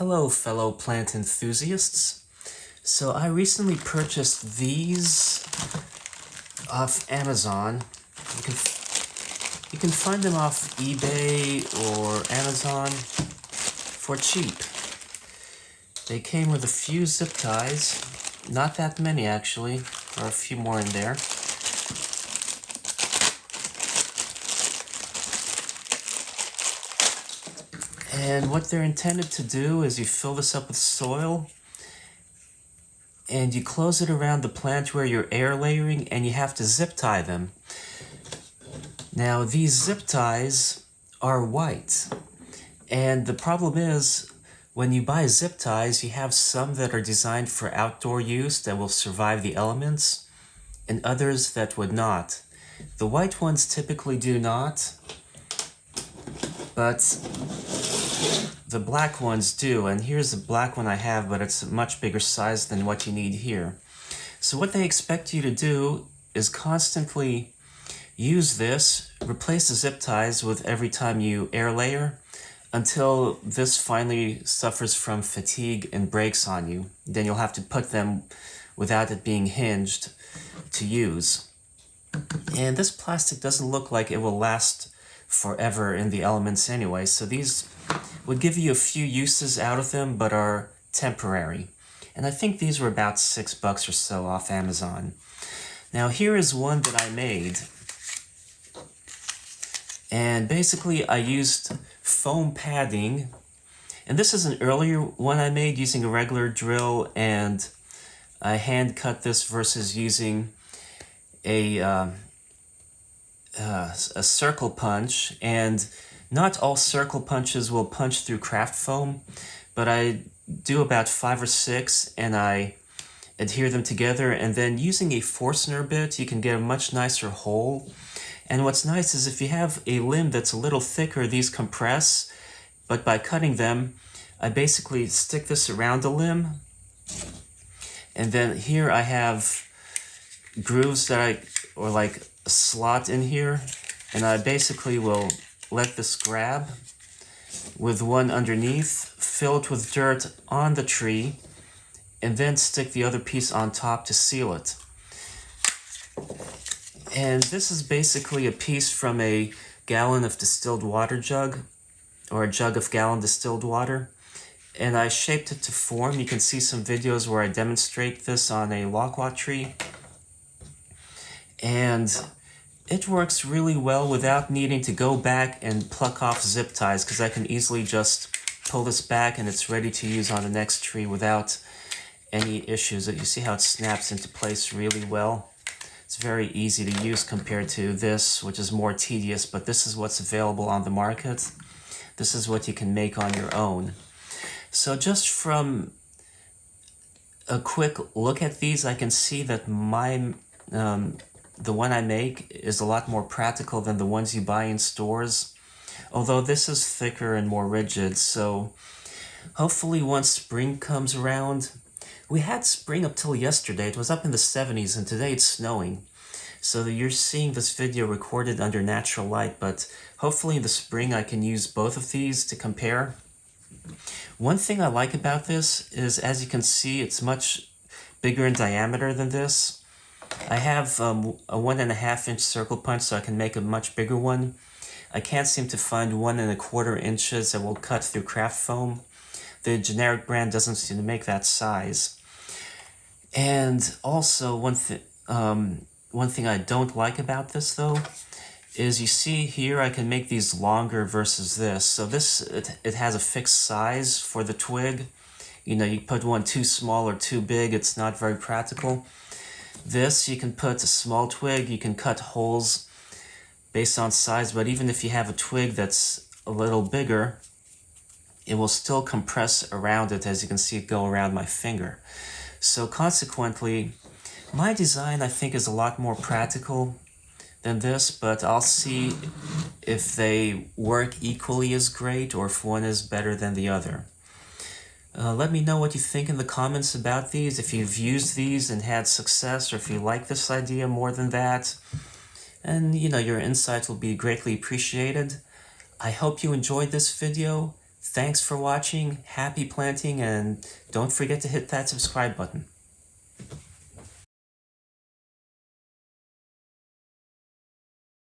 Hello, fellow plant enthusiasts. So I recently purchased these off Amazon. You can find them off eBay or Amazon for cheap. They came with a few zip ties, not that many actually, or a few more in there. And what they're intended to do is you fill this up with soil and you close it around the plant where you're air layering, and you have to zip tie them. Now these zip ties are white, and the problem is when you buy zip ties, you have some that are designed for outdoor use that will survive the elements, and others that would not. The white ones typically do not, but the black ones do, and here's the black one I have, but it's a much bigger size than what you need here. So what they expect you to do is constantly use this, replace the zip ties with every time you air layer, until this finally suffers from fatigue and breaks on you. Then you'll have to put them without it being hinged to use. And this plastic doesn't look like it will last forever in the elements anyway, so these would give you a few uses out of them, but are temporary. And I think these were about $6 or so off Amazon. Now here is one that I made. And basically I used foam padding. And this is an earlier one I made using a regular drill, and I hand cut this versus using a circle punch. And not all circle punches will punch through craft foam, but I do about 5 or 6 and I adhere them together, and then using a Forstner bit you can get a much nicer hole. And what's nice is if you have a limb that's a little thicker, these compress, but by cutting them I basically stick this around the limb, and then here I have grooves that or like a slot in here, and I basically will let this grab with one underneath, fill it with dirt on the tree, and then stick the other piece on top to seal it. And this is basically a piece from a gallon of distilled water jug, or a jug of gallon distilled water, and I shaped it to form. You can see some videos where I demonstrate this on a loquat tree, and it works really well without needing to go back and pluck off zip ties, because I can easily just pull this back and it's ready to use on the next tree without any issues. You see how it snaps into place really well? It's very easy to use compared to this, which is more tedious, but this is what's available on the market. This is what you can make on your own. So just from a quick look at these, I can see that the one I make is a lot more practical than the ones you buy in stores, although this is thicker and more rigid. So hopefully once spring comes around, we had spring up till yesterday, it was up in the 70s, and today it's snowing. So you're seeing this video recorded under natural light, but hopefully in the spring I can use both of these to compare. One thing I like about this is, as you can see, it's much bigger in diameter than this. I have a 1.5 inch circle punch, so I can make a much bigger one. I can't seem to find 1.25 inches that will cut through craft foam. The generic brand doesn't seem to make that size. And also one thing I don't like about this though is, you see here I can make these longer versus this. So this, it has a fixed size for the twig. You know, you put one too small or too big, it's not very practical. This, you can put a small twig, you can cut holes based on size, but even if you have a twig that's a little bigger, it will still compress around it, as you can see it go around my finger. So consequently, my design I think is a lot more practical than this, but I'll see if they work equally as great or if one is better than the other. Let me know what you think in the comments about these, if you've used these and had success, or if you like this idea more than that. And, you know, your insights will be greatly appreciated. I hope you enjoyed this video. Thanks for watching, happy planting, and don't forget to hit that subscribe button.